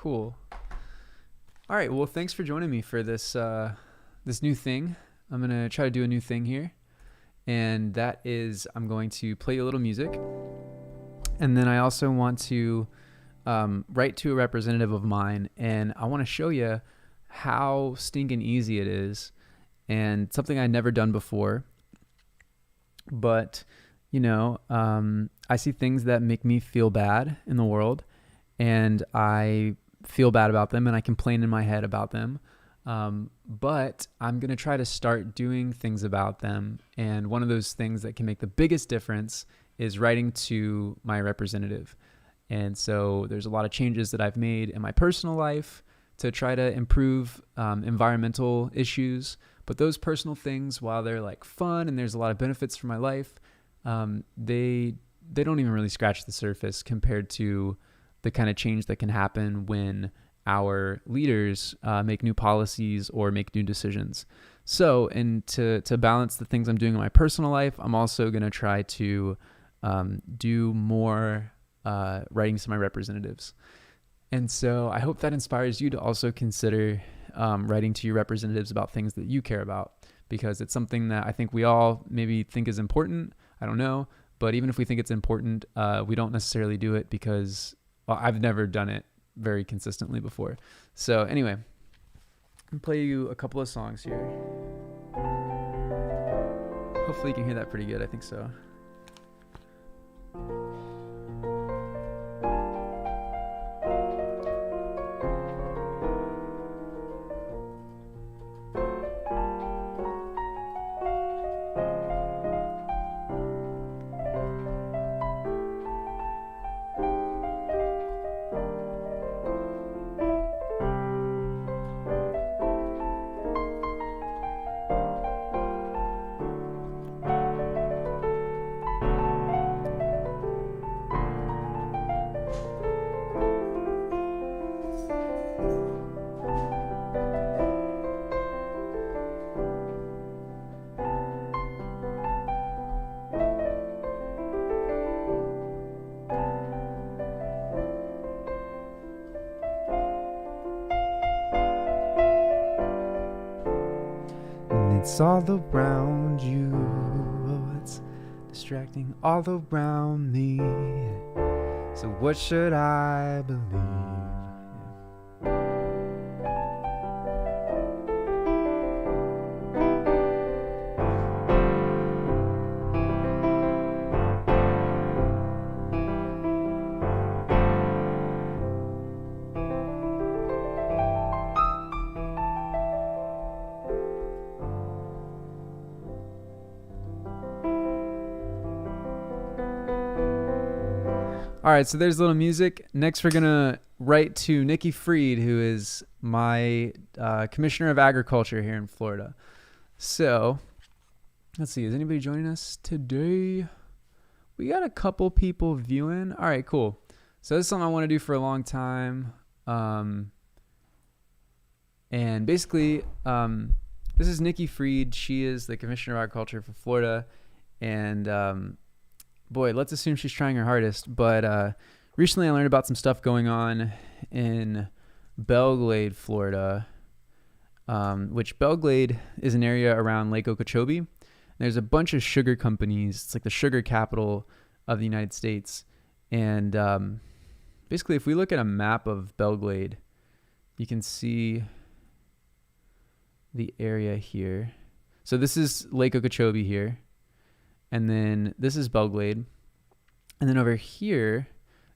Cool. All right. Well, thanks for joining me for this new thing. I'm gonna try to do a new thing here, and that is I'm going to play a little music, and then I also want to write to a representative of mine, and I want to show you how stinking easy it is, and something I'd never done before. But I see things that make me feel bad in the world, and I feel bad about them, and I complain in my head about them. But I'm going to try to start doing things about them. And one of those things that can make the biggest difference is writing to my representative. And so there's a lot of changes that I've made in my personal life to try to improve environmental issues. But those personal things, while they're like fun and there's a lot of benefits for my life, they don't even really scratch the surface compared to the kind of change that can happen when our leaders make new policies or make new decisions. So, and to balance the things I'm doing in my personal life, I'm also going to try to do more writing to my representatives. And so I hope that inspires you to also consider writing to your representatives about things that you care about, because it's something that I think we all maybe think is important. I don't know. But even if we think it's important, we don't necessarily do it because I've never done it very consistently before. So anyway, I'll play you a couple of songs here. Hopefully you can hear that pretty good. I think so. It's all around you, oh, it's distracting all around me. So what should I believe? All right, so there's a little music. Next, we're going to write to Nikki Fried, who is my Commissioner of Agriculture here in Florida. So, let's see. Is anybody joining us today? We got a couple people viewing. All right, cool. So, this is something I want to do for a long time. And basically, this is Nikki Fried. She is the Commissioner of Agriculture for Florida. And boy, let's assume she's trying her hardest. But recently I learned about some stuff going on in Belle Glade, Florida, which Belle Glade is an area around Lake Okeechobee. There's a bunch of sugar companies. It's like the sugar capital of the United States. And basically, if we look at a map of Belle Glade, you can see the area here. So this is Lake Okeechobee here. And then this is Belle Glade. And then over here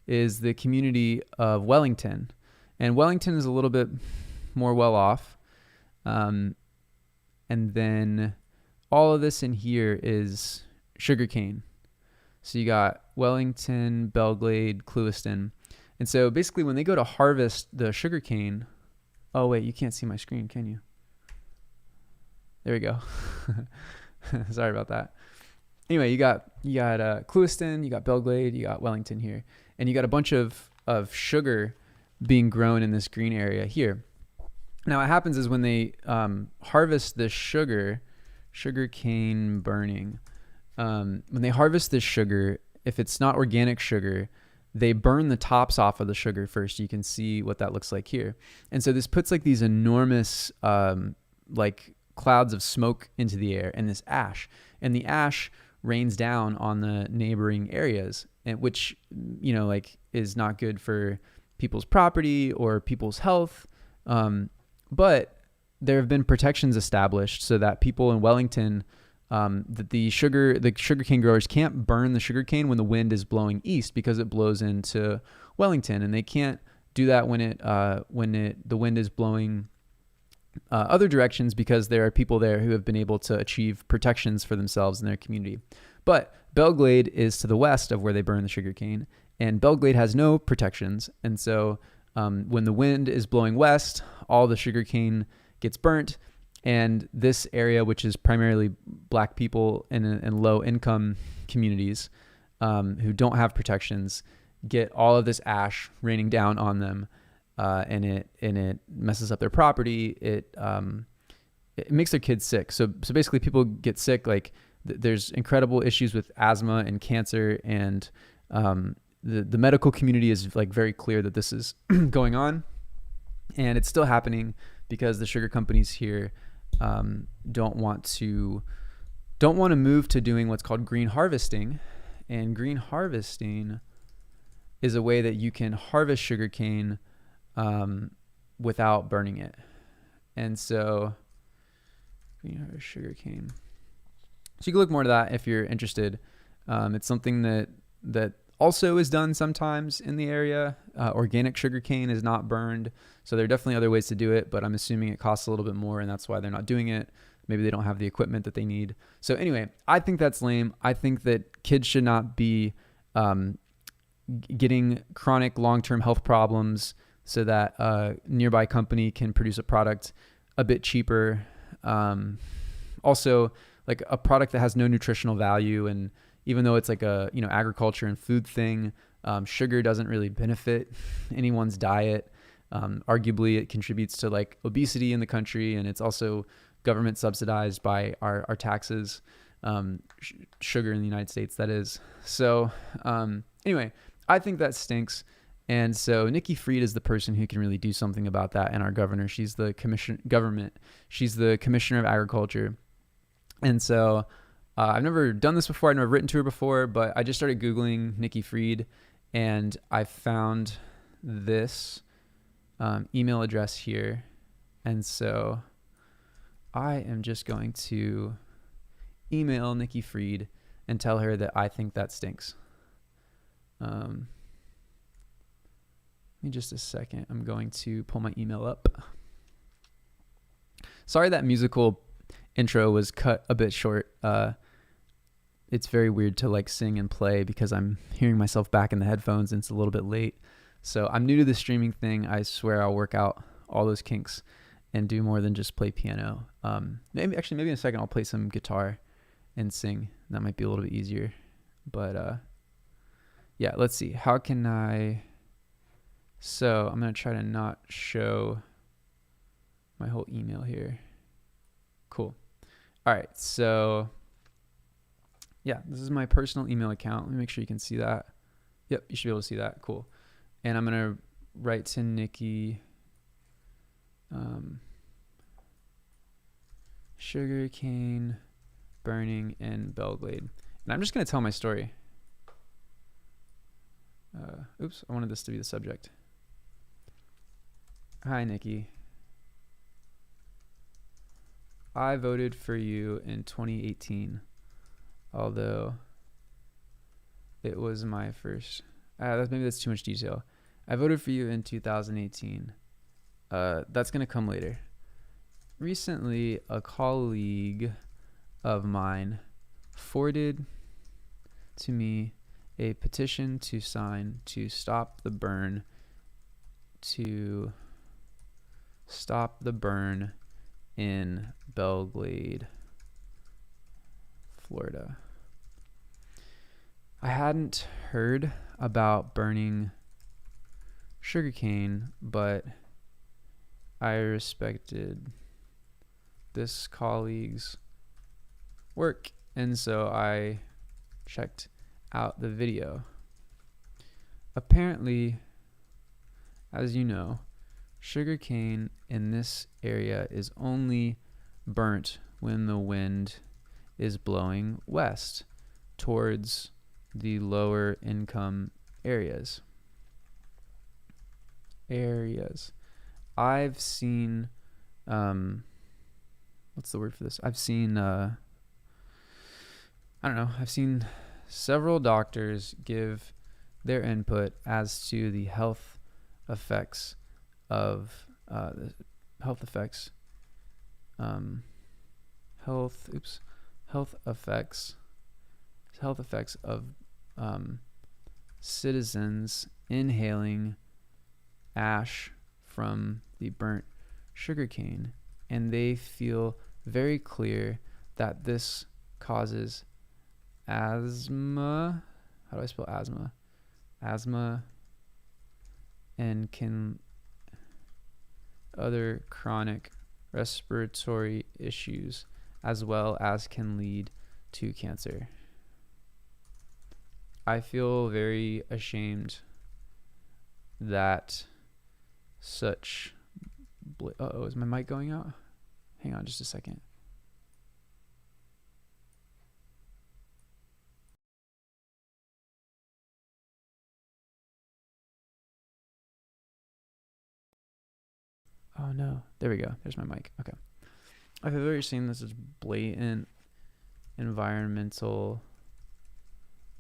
is the community of Wellington. And Wellington is a little bit more well off. And then all of this in here is sugarcane. So you got Wellington, Belle Glade, Clewiston. And so basically when they go to harvest the sugarcane, oh wait, you can't see my screen, can you? There we go. Sorry about that. Anyway, you got Clewiston, you got Belle Glade, you got Wellington here, and you got a bunch of sugar being grown in this green area here. Now, what happens is when they harvest this sugar cane burning, when they harvest this sugar, if it's not organic sugar, they burn the tops off of the sugar first. You can see what that looks like here. And so this puts like these enormous like clouds of smoke into the air and this ash. And the ash rains down on the neighboring areas, and which, like is not good for people's property or people's health. But there have been protections established so that people in Wellington, that the sugarcane growers can't burn the sugarcane when the wind is blowing east because it blows into Wellington, and they can't do that when the wind is blowing other directions because there are people there who have been able to achieve protections for themselves in their community. But Belglade is to the west of where they burn the sugarcane, and Belglade has no protections, and so when the wind is blowing west, all the sugarcane gets burnt. And this area, which is primarily black people and low income communities who don't have protections, get all of this ash raining down on them, and it messes up their property. It makes their kids sick. So basically, people get sick. Like there's incredible issues with asthma and cancer, and the medical community is like very clear that this is going on, and it's still happening because the sugar companies here don't want to move to doing what's called green harvesting. And green harvesting is a way that you can harvest sugarcane without burning it. And so green harvest sugarcane. So you can look more to that if you're interested. It's something that also is done sometimes in the area. Organic sugarcane is not burned. So there are definitely other ways to do it, but I'm assuming it costs a little bit more, and that's why they're not doing it. Maybe they don't have the equipment that they need. So anyway, I think that's lame. I think that kids should not be getting chronic long-term health problems so that a nearby company can produce a product a bit cheaper. Also, like a product that has no nutritional value, and even though it's like a agriculture and food thing, sugar doesn't really benefit anyone's diet. Arguably, it contributes to like obesity in the country, and it's also government subsidized by our taxes. Sugar in the United States, that is. So anyway, I think that stinks. And so Nikki Fried is the person who can really do something about that, and our governor. She's the She's the commissioner of agriculture. And so I've never done this before. I've never written to her before, but I just started Googling Nikki Fried, and I found this email address here. And so I am just going to email Nikki Fried and tell her that I think that stinks. Give me just a second. I'm going to pull my email up. Sorry that musical intro was cut a bit short. It's very weird to like sing and play because I'm hearing myself back in the headphones and it's a little bit late. So I'm new to the streaming thing. I swear I'll work out all those kinks and do more than just play piano. Maybe in a second I'll play some guitar and sing. That might be a little bit easier. But yeah, let's see. How can I... So I'm going to try to not show my whole email here. Cool. All right. So yeah, this is my personal email account. Let me make sure you can see that. Yep, you should be able to see that. Cool. And I'm going to write to Nikki. Sugarcane burning in Belglade. And I'm just going to tell my story. Oops, I wanted this to be the subject. Hi, Nikki. I voted for you in 2018, although it was my first... maybe that's too much detail. I voted for you in 2018. That's going to come later. Recently, a colleague of mine forwarded to me a petition to sign to stop the burn in Belglade, Florida. I hadn't heard about burning sugarcane, but I respected this colleague's work, and so I checked out the video. apparently, as you know, sugarcane in this area is only burnt when the wind is blowing west towards the lower income areas. I've seen, what's the word for this? I've seen, I don't know, I've seen several doctors give their input as to the health effects of, health effects of citizens inhaling ash from the burnt sugarcane, and they feel very clear that this causes asthma. How do I spell asthma? Asthma, and can other chronic respiratory issues, as well as can lead to cancer. I feel very ashamed that such is my mic going out? Hang on just a second. Oh no, there we go. There's my mic. Okay. I feel very ashamed this is blatant environmental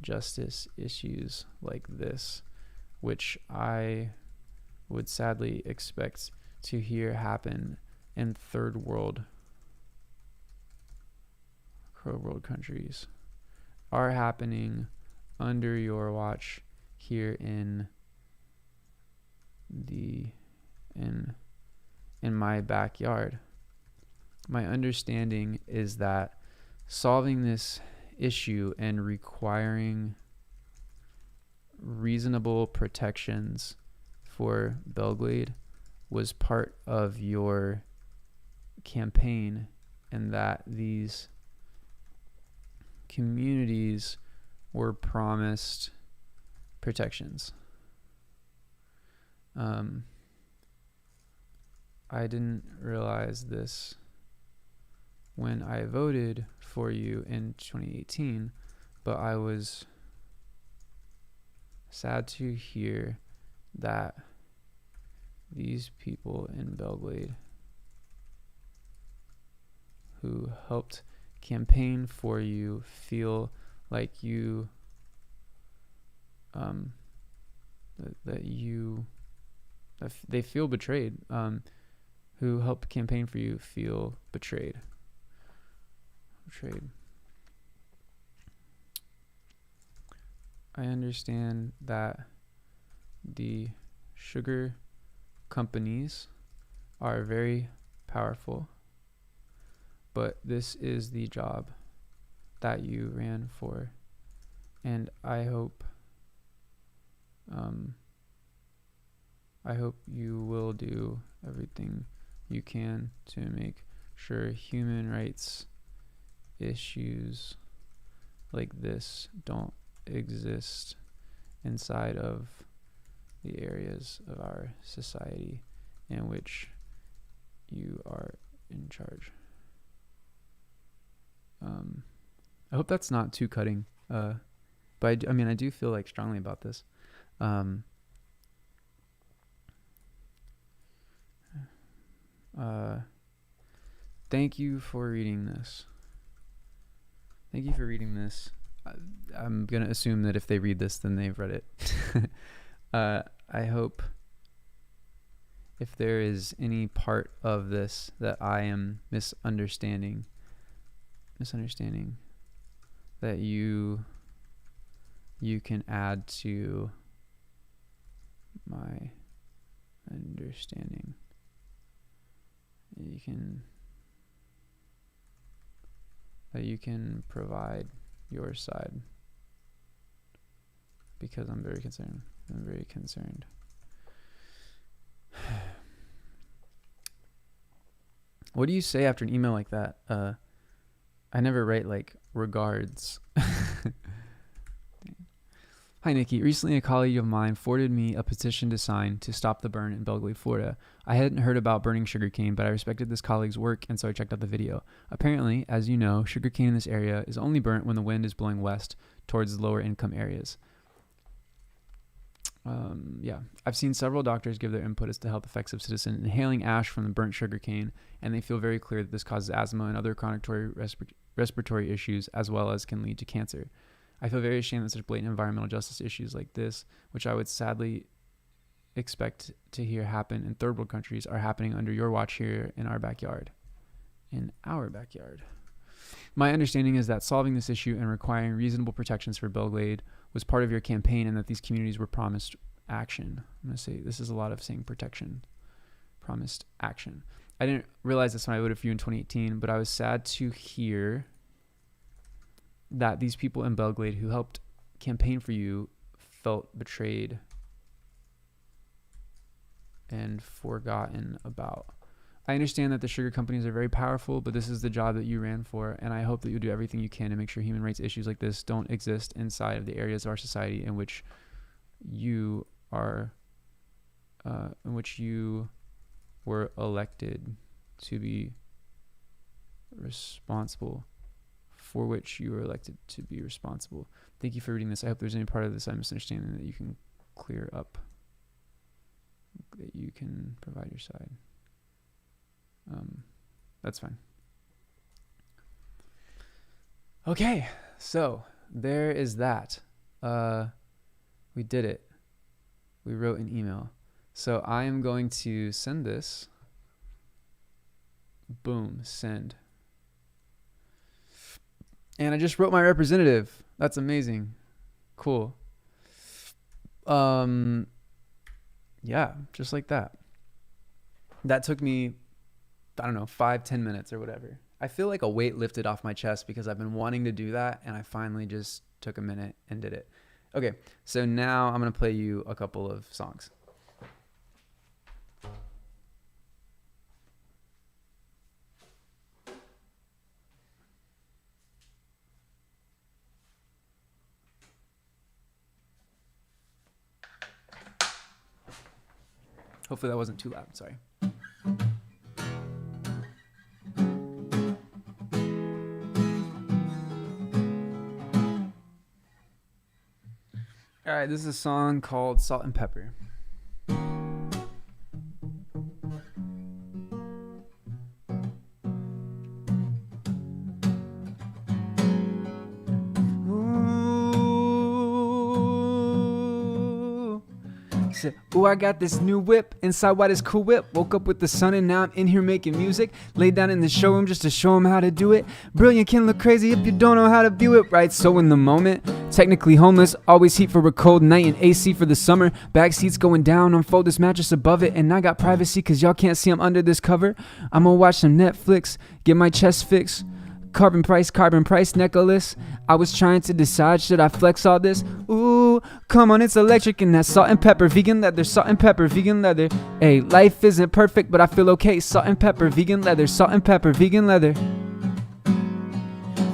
justice issues like this, which I would sadly expect to hear happen in third world countries, are happening under your watch here in my backyard. My understanding is that solving this issue and requiring reasonable protections for Belglade was part of your campaign, and that these communities were promised protections. I didn't realize this when I voted for you in 2018, but I was sad to hear that these people in Belglade who helped campaign for you feel like you they feel betrayed. Who helped campaign for you feel betrayed. I understand that the sugar companies are very powerful, but this is the job that you ran for, and I hope you will do everything you can to make sure human rights issues like this don't exist inside of the areas of our society in which you are in charge. I hope that's not too cutting, but I do feel like strongly about this. Thank you for reading this. I'm going to assume that if they read this, then they've read it. I hope if there is any part of this that I am misunderstanding, that you can add to my understanding. You can provide your side, because I'm very concerned. What do you say after an email like that? I never write like regards. Hi, Nikki. Recently, a colleague of mine forwarded me a petition to sign to stop the burn in Belglade, Florida. I hadn't heard about burning sugarcane, but I respected this colleague's work, and so I checked out the video. Apparently, as you know, sugarcane in this area is only burnt when the wind is blowing west towards lower income areas. I've seen several doctors give their input as to health effects of citizens inhaling ash from the burnt sugarcane, and they feel very clear that this causes asthma and other chronic respiratory issues, as well as can lead to cancer. I feel very ashamed that such blatant environmental justice issues like this, which I would sadly expect to hear happen in third world countries, are happening under your watch here in our backyard. In our backyard. My understanding is that solving this issue and requiring reasonable protections for Belglade was part of your campaign, and that these communities were promised action. I'm going to say this is a lot of saying protection. Promised action. I didn't realize this when I voted for you in 2018, but I was sad to hear that these people in Belglade who helped campaign for you felt betrayed and forgotten about. I understand that the sugar companies are very powerful, but this is the job that you ran for, and I hope that you do everything you can to make sure human rights issues like this don't exist inside of the areas of our society in which you are, were elected to be responsible, for which you were elected to be responsible. Thank you for reading this. I hope there's any part of this I'm misunderstanding that you can clear up, that you can provide your side. That's fine. Okay, so there is that. We did it. We wrote an email. So I am going to send this. Boom, send. And I just wrote my representative. That's amazing. Cool. Yeah, just like that. That took me, I don't know, 5-10 minutes or whatever. I feel like a weight lifted off my chest because I've been wanting to do that, and I finally just took a minute and did it. Okay, so now I'm going to play you a couple of songs. Hopefully that wasn't too loud. Sorry. All right, this is a song called Salt and Pepper. Ooh, I got this new whip, inside white is Cool Whip. Woke up with the sun and now I'm in here making music. Laid down in the showroom just to show them how to do it. Brilliant can look crazy if you don't know how to view it right. So in the moment, technically homeless, always heat for a cold night and AC for the summer. Back seats going down, unfold this mattress above it. And I got privacy cause y'all can't see I'm under this cover. I'm gonna watch some Netflix, get my chest fixed. Carbon price necklace. I was trying to decide, should I flex all this? Ooh, come on, it's electric and that salt and pepper, vegan leather, salt and pepper, vegan leather. Hey, life isn't perfect, but I feel okay. Salt and pepper, vegan leather, salt and pepper, vegan leather.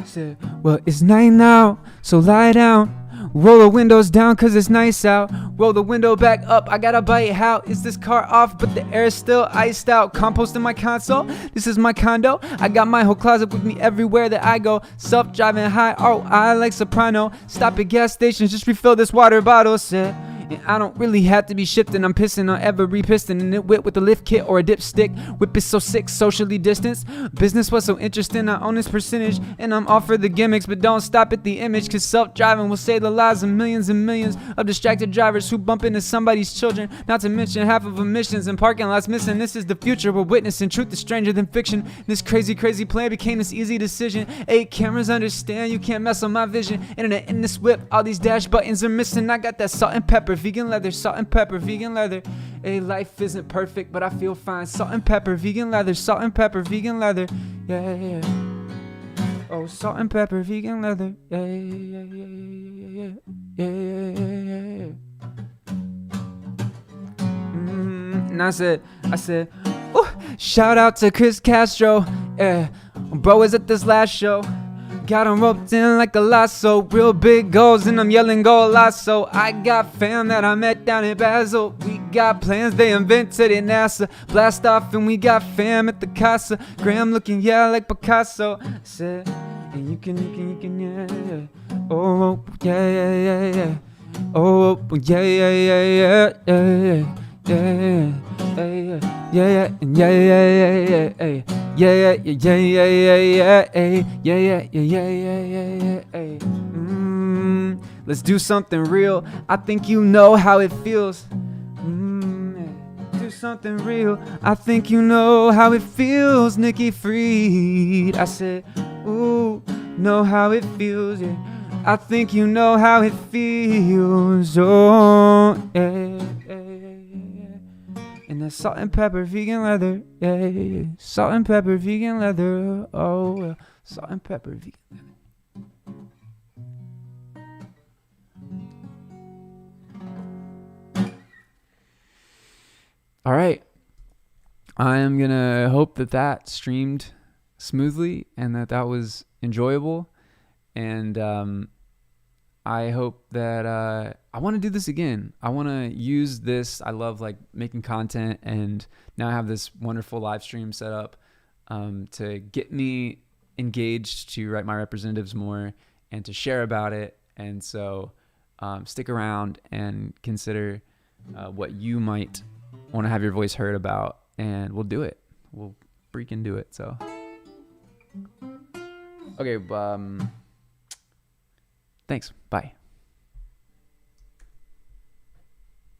Said, well, it's night now, so lie down. Roll the windows down cause it's nice out. Roll the window back up, I gotta bite. How is this car off but the air is still iced out? Compost in my console, this is my condo. I got my whole closet with me everywhere that I go. Self-driving high, oh I like soprano. Stop at gas stations, just refill this water bottle. Said, and I don't really have to be shifting. I'm pissing on every piston in it whip with a lift kit or a dipstick. Whip is so sick, socially distanced. Business was so interesting, I own this percentage. And I'm all for the gimmicks, but don't stop at the image. Cause self-driving will save the lives of millions and millions of distracted drivers who bump into somebody's children. Not to mention half of emissions and parking lots missing. This is the future we're witnessing. Truth is stranger than fiction. This crazy plan became this easy decision. 8 cameras understand, you can't mess on my vision. Internet in this whip, all these dash buttons are missing. I got that salt and pepper, vegan leather, salt and pepper, vegan leather. Hey, life isn't perfect, but I feel fine. Salt and pepper, vegan leather, salt and pepper, vegan leather. Yeah, yeah. Oh, salt and pepper, vegan leather. Yeah, yeah, yeah, yeah, yeah, yeah, yeah, yeah. And I said, ooh, shout out to Chris Castro. Yeah, bro was at this last show. got 'em roped in like a lasso. Real big goals and I'm yelling go lasso. I got fam that I met down in Basel. We got plans they invented in NASA. Blast off and we got fam at the casa. Graham looking yeah like Picasso. Said, and you can, yeah, yeah. Oh, yeah, yeah, yeah, yeah. Oh, yeah, yeah, yeah, yeah, yeah, yeah, yeah, yeah, yeah, yeah, yeah, yeah, yeah, yeah, yeah, yeah. Let's do something real. I think you know how it feels. Do something real. I think you know how it feels, Nikki Fried. I said, ooh, know how it feels, yeah. I think you know how it feels, oh, yeah, yeah, yeah, yeah. And that salt and pepper vegan leather, yeah, yeah, yeah. Salt and pepper vegan leather, oh, well. Salt and pepper vegan leather. All right. I am going to hope that streamed smoothly and that was enjoyable. And I hope that I want to do this again. I want to use this. I love like making content, and now I have this wonderful live stream set up to get me engaged, to write my representatives more, and to share about it. And so stick around and consider what you might want to have your voice heard about, and we'll do it. We'll freaking do it. So, okay. Thanks. Bye.